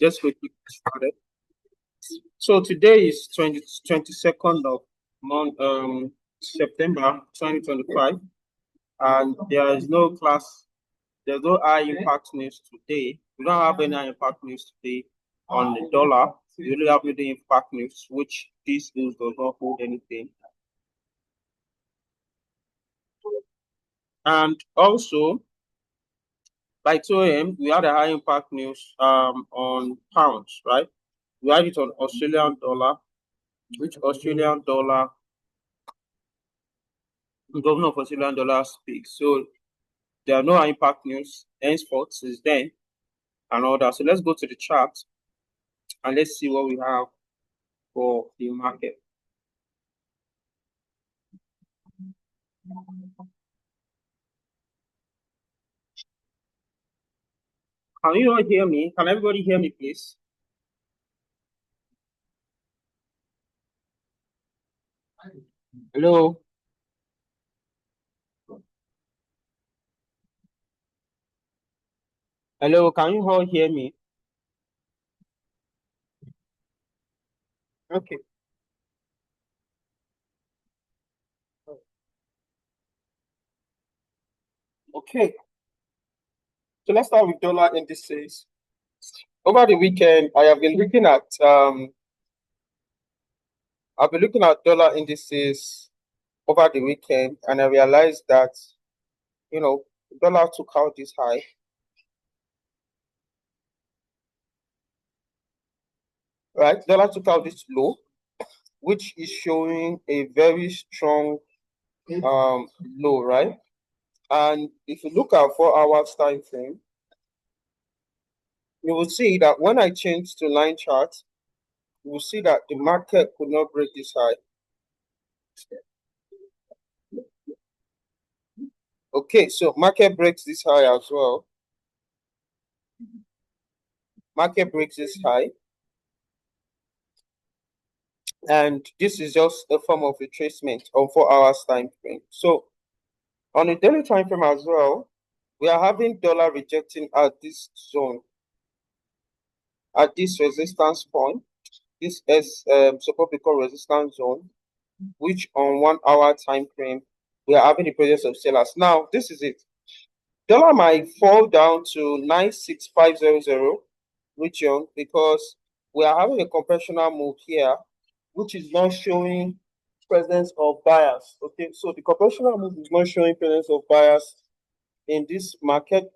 Just quickly started. So today is 22nd of September 2025, and there is no class. There's no high impact news today. We don't have any high impact news today on the dollar. We only have the impact news, which this news does not hold anything. And also, by 2 a.m., we had a high impact news on pounds, right? We had it on Australian dollar, which Australian dollar, the governor of Australian dollar speaks. So there are no high impact news henceforth since then and all that. So let's go to the chart and let's see what we have for the market. Can you all hear me? Can everybody hear me, please? Hello? Hello, can you all hear me? Okay. Okay. So let's start with dollar indices. Over the weekend, I've been looking at dollar indices over the weekend, and I realized that dollar took out this high. Right, dollar took out this low, which is showing a very strong low, right? And if you look at 4 hours time frame, you will see that when I change to line chart, you will see that the market could not break this high. Okay, so market breaks this high as well. Market breaks this high. And this is just a form of retracement on 4 hours time frame. So on a daily time frame as well, we are having dollar rejecting at this zone, at this resistance point. This is supposed to be called resistance zone, which on 1 hour time frame we are having the presence of sellers. Now this is it. Dollar might fall down to 96500 region because we are having a compressional move here, which is not showing presence of buyers. Okay, so the compressional move is not showing presence of buyers in this market.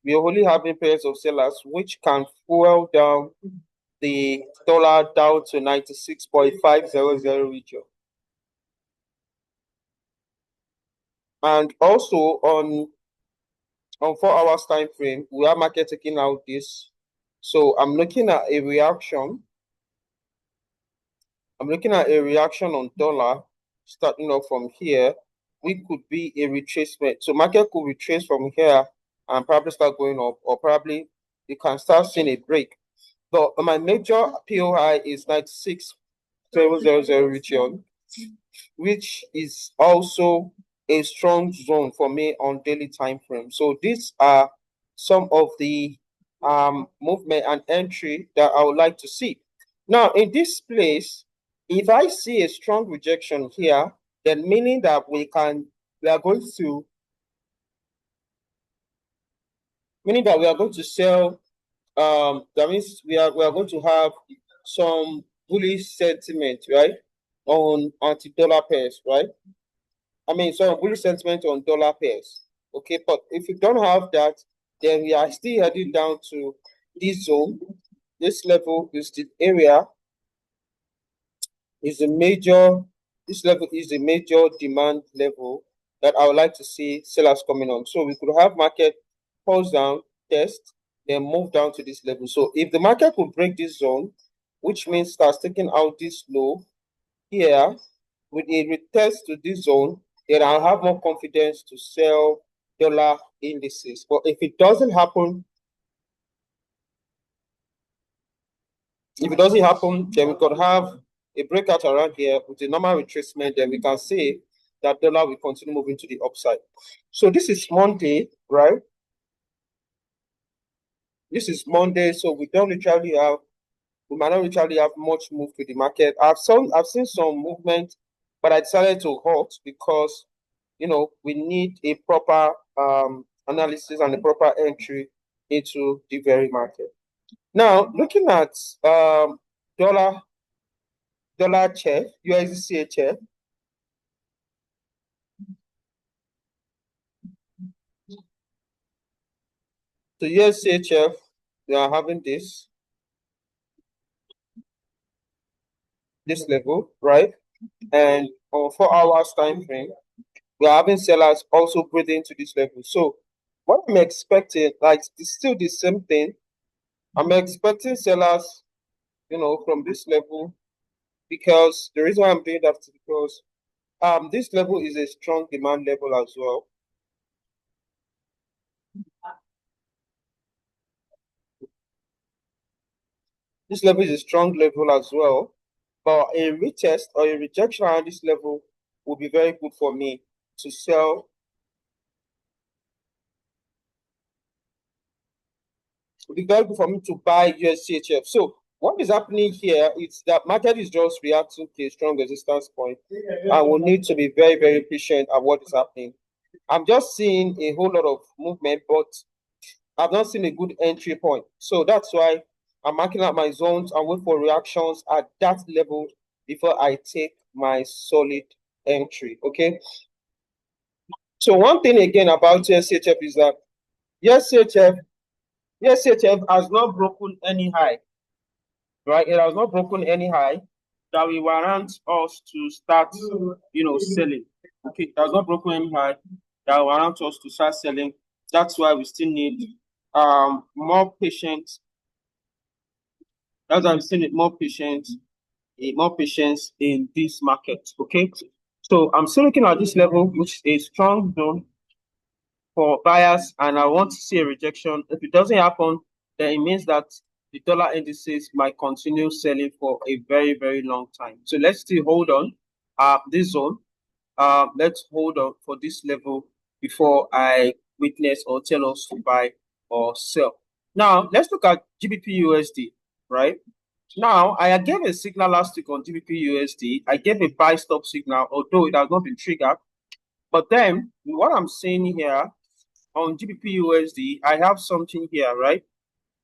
We are only having presence of sellers, which can fuel down the dollar down to 96.500 region. And also on 4 hours time frame, we are market taking out this. So I'm looking at a reaction. I'm looking at a reaction on dollar starting off from here. We could be a retracement. So market could retrace from here and probably start going up, or probably you can start seeing a break. But my major POI is 96.700 region, which is also a strong zone for me on daily time frame. So these are some of the movement and entry that I would like to see. Now in this place, if I see a strong rejection here, then meaning that we are going to sell. That means we are going to have some bullish sentiment, right, on anti-dollar pairs, right? I mean, some bullish sentiment on dollar pairs. Okay, but if you don't have that, then we are still heading down to this zone. This level is the area. This level is a major demand level that I would like to see sellers coming on. So we could have market pulse down, test, then move down to this level. So if the market could break this zone, which means starts taking out this low here with a retest to this zone, then I'll have more confidence to sell dollar indices. But if it doesn't happen, then we could have a breakout around here with a normal retracement. Then we can see that dollar will continue moving to the upside. So this is Monday, right? This is Monday, so we might not literally have much move to the market. I've seen some movement, but I decided to halt because we need a proper analysis and a proper entry into the very market. Now, looking at dollar dollar chef, USD CHF. So USD CHF, we are having this level, right? And on 4 hours time frame, we are having sellers also breathing to this level. So what I'm expecting, like it's still the same thing. I'm expecting sellers, from this level, because the reason why I'm doing that is because this level is a strong demand level as well. This level is a strong level as well. But a retest or a rejection around this level will be very good for me to sell. It will be very good for me to buy USCHF. So what is happening here is that market is just reacting to a strong resistance point. I will need to be very, very patient at what is happening. I'm just seeing a whole lot of movement, but I've not seen a good entry point. So that's why I'm marking out my zones and wait for reactions at that level before I take my solid entry. Okay. So one thing again about USCHF is that USCHF, USCHF has not broken any high, right? It has not broken any high that will warrant us to start, selling. Okay, it has not broken any high that will warrant us to start selling. That's why we still need more patience. That's why we still need more patience in this market. Okay, so I'm still looking at this level, which is a strong zone for buyers, and I want to see a rejection. If it doesn't happen, then it means that the dollar indices might continue selling for a very, very long time. So let's still hold on this zone. Let's hold on for this level before I witness or tell us to buy or sell. Now, let's look at GBP USD, right? Now, I gave a signal last week on GBP USD. I gave a buy stop signal, although it has not been triggered. But then, what I'm saying here on GBP USD, I have something here, right?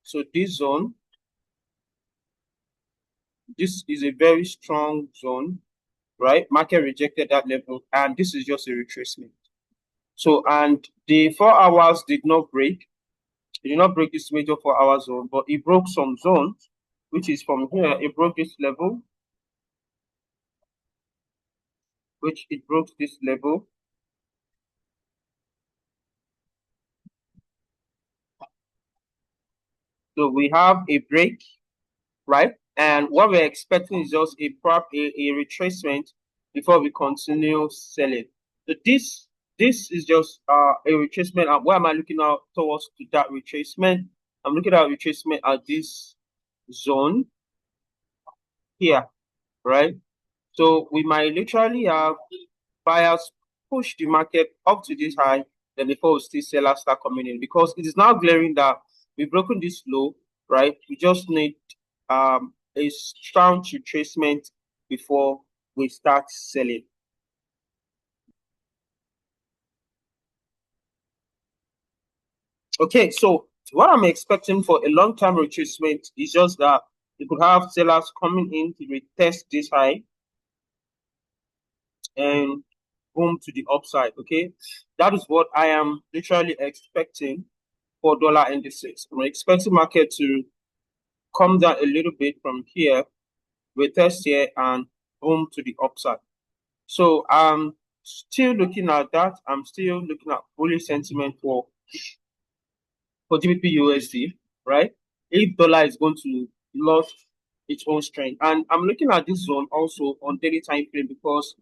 So this zone, this is a very strong zone, right? Market rejected that level, and this is just a retracement. So, and the 4 hours did not break. It did not break this major 4 hour zone, but it broke some zones, which is from here. It broke this level, which it broke this level. So we have a break, right? And what we're expecting is just a retracement before we continue selling. So this is just a retracement. And where am I looking out towards to that retracement? I'm looking at retracement at this zone here, right? So we might literally have buyers push the market up to this high, then before we see sellers start coming in, because it is now glaring that we've broken this low, right? We just need a strong retracement before we start selling. Okay, so what I'm expecting for a long-term retracement is just that you could have sellers coming in to retest this high and boom to the upside. Okay, that is what I am literally expecting for dollar indices. I'm expecting market to come down a little bit from here, retest here, and boom to the upside. So I'm still looking at that. I'm still looking at bullish sentiment for GBP USD, right? If dollar is going to lose its own strength. And I'm looking at this zone also on daily time frame, because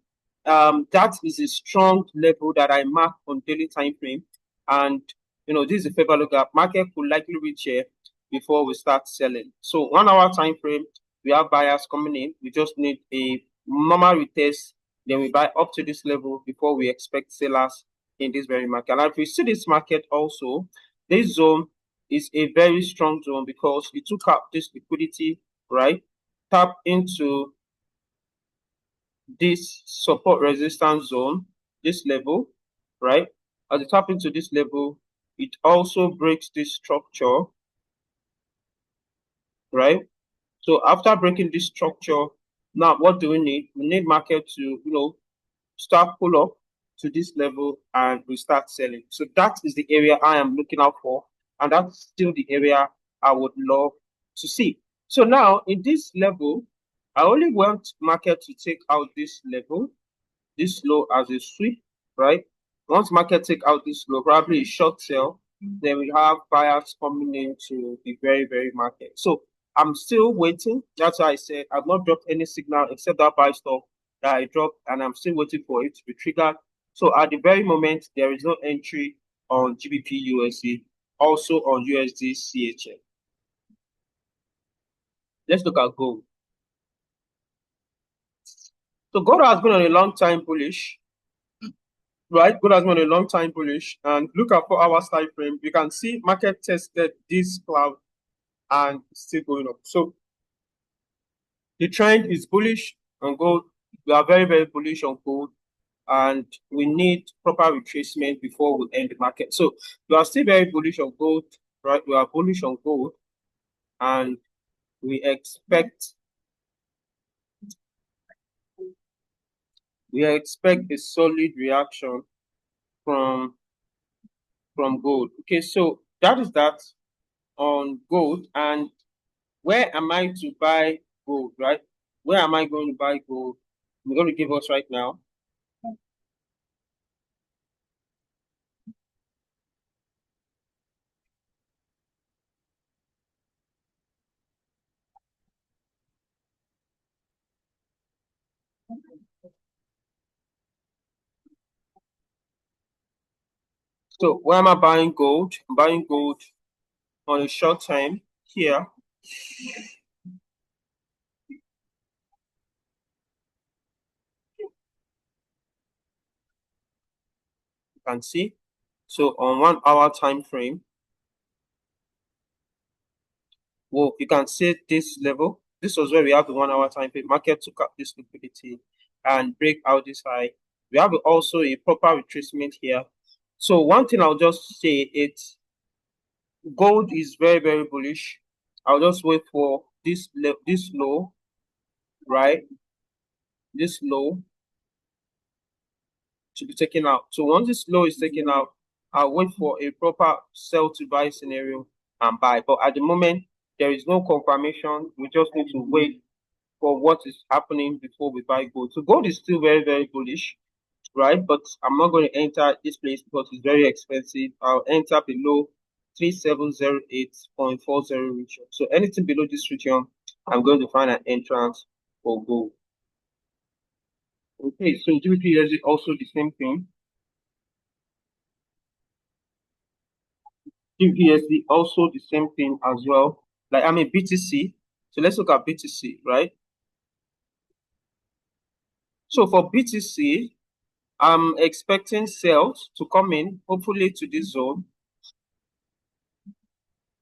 that is a strong level that I mark on daily time frame. And this is a favor look at market could likely reach here before we start selling. So 1 hour time frame, we have buyers coming in. We just need a normal retest. Then we buy up to this level before we expect sellers in this very market. And if we see this market also, this zone is a very strong zone because it took out this liquidity, right? Tap into this support resistance zone, this level, right? As it tap into this level, it also breaks this structure, right? So after breaking this structure, now what do we need? We need market to, start pull up to this level and we start selling. So that is the area I am looking out for, and that's still the area I would love to see. So now in this level, I only want market to take out this level, this low as a sweep, right? Once market take out this low, probably a short sell, then we have buyers coming into the very, very market. So I'm still waiting. That's why I said I've not dropped any signal except that buy stop that I dropped, and I'm still waiting for it to be triggered. So at the very moment, there is no entry on GBP USD, also on USD CHF. Let's look at gold. So gold has been on a long time bullish, right? Gold has been on a long time bullish, and look at 4 hours time frame. You can see market tested this cloud and still going up. So the trend is bullish on gold. We are very, very bullish on gold, and we need proper retracement before we end the market. So we are still very bullish on gold, right? We are bullish on gold, and we expect a solid reaction from gold. Okay, so that is that on gold. And where am I to buy gold, right? Where am I going to buy gold? I'm going to give us right now. So where am I buying gold? I'm buying gold on a short time here. You can see. So on 1 hour time frame, well, you can see this level. This was where we have the 1 hour time frame. Market took up this liquidity and break out this high. We have also a proper retracement here. So one thing I'll just say, it's gold is very, very bullish. I'll just wait for this low, right? This low to be taken out. So once this low is taken out, I'll wait for a proper sell to buy scenario and buy. But at the moment, there is no confirmation. We just need to wait for what is happening before we buy gold. So gold is still very, very bullish, right? But I'm not going to enter this place because it's very expensive. I'll enter below 3708.40 region. So anything below this region, I'm going to find an entrance for gold. Okay, so GBP is also the same thing. GBPSD also the same thing as well. Like, I mean, BTC. So let's look at BTC, right? So for BTC, I'm expecting sales to come in, hopefully to this zone.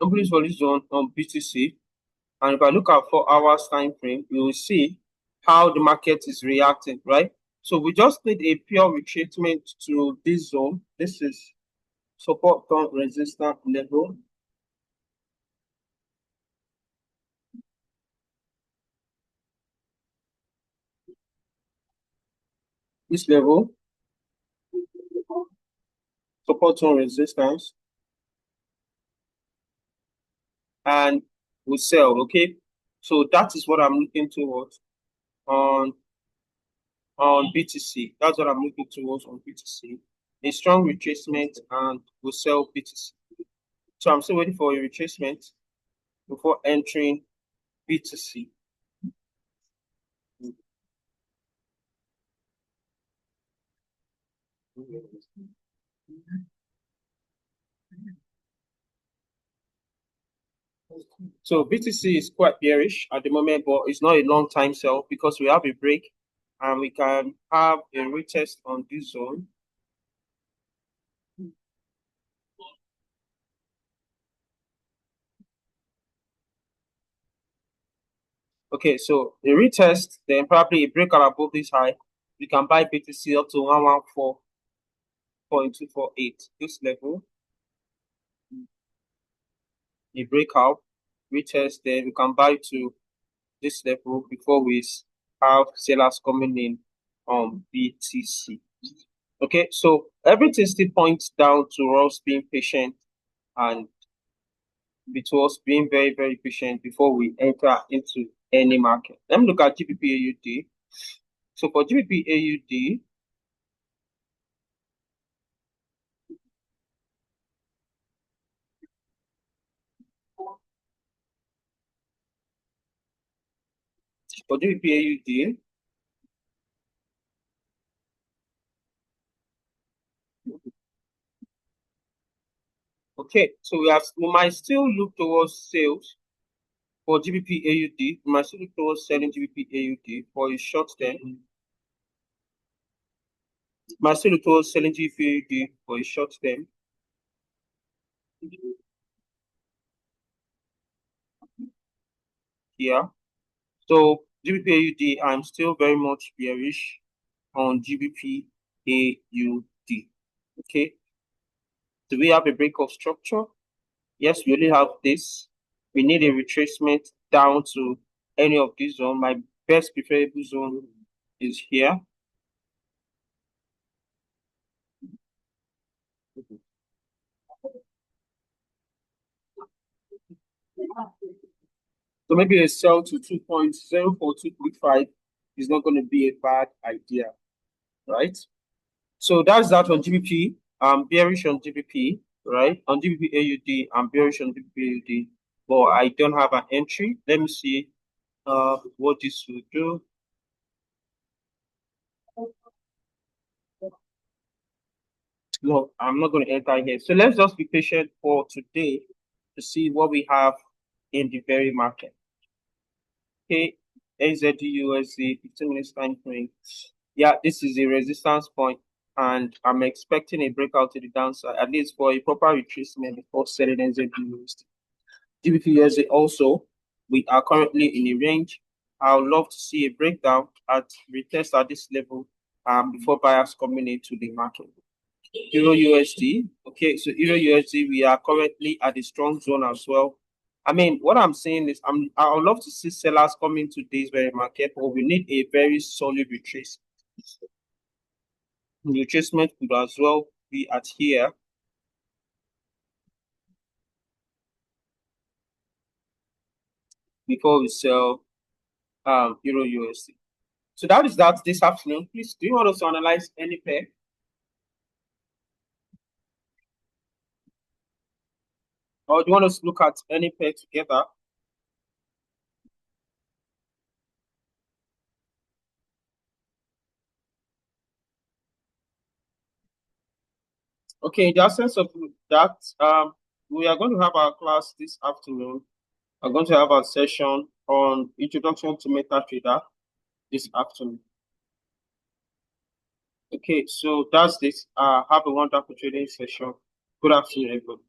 Hopefully for this zone on BTC. And if I look at 4 hours time frame, you will see how the market is reacting, right? So we just need a pure retracement to this zone. This is support resistance level. This level, support resistance, and we sell. Okay, so that is what I'm looking towards on BTC. That's what I'm looking towards on BTC. A strong retracement, and we sell BTC. So I'm still waiting for a retracement before entering BTC. So BTC is quite bearish at the moment, but it's not a long time sell because we have a break and we can have a retest on this zone. Okay, so a retest, then probably a breakout above this high. We can buy BTC up to 114.248. This level, a breakout, retest, then we can buy to this level before we have sellers coming in on BTC. Okay, so everything still points down to us being patient and to us being very, very patient before we enter into any market. Let me look at GBP AUD. So for GBP AUD, for GBP AUD, okay, so we might still look towards sales for GBP AUD. We might still look towards selling GBP AUD for a short term. Might still look towards selling GBP AUD for a short term. Here. So GBP AUD, I'm still very much bearish on GBP AUD. Okay. Do we have a break of structure? Yes, we only have this. We need a retracement down to any of these zones. My best preferable zone is here. So maybe a sell to 2.04235 is not going to be a bad idea, right? So that's that on GBP. I'm bearish on GBP, right? On GBP AUD, I'm bearish on GBP AUD, but I don't have an entry. Let me see what this will do. No, I'm not going to enter here. So let's just be patient for today to see what we have in the very market. Okay, AZUSD 15 minutes time frame. Yeah, this is a resistance point, and I'm expecting a breakout to the downside, at least for a proper retracement before selling NZUSD. GBP also, we are currently in a range. I would love to see a breakdown at retest at this level before buyers coming into the market. Euro USD. Okay, so Euro USD, we are currently at a strong zone as well. I mean, what I'm saying is, I would love to see sellers come into this very market, but we need a very solid retrace. Retracement could as well be at here before we sell Euro USD. So that is that this afternoon. Please, do you want us to analyze any pair? Or do you want us to look at any pair together? Okay, in the absence of that, we are going to have our class this afternoon. We're going to have a session on introduction to MetaTrader this afternoon. Okay, so that's this. Have a wonderful trading session. Good afternoon, everybody.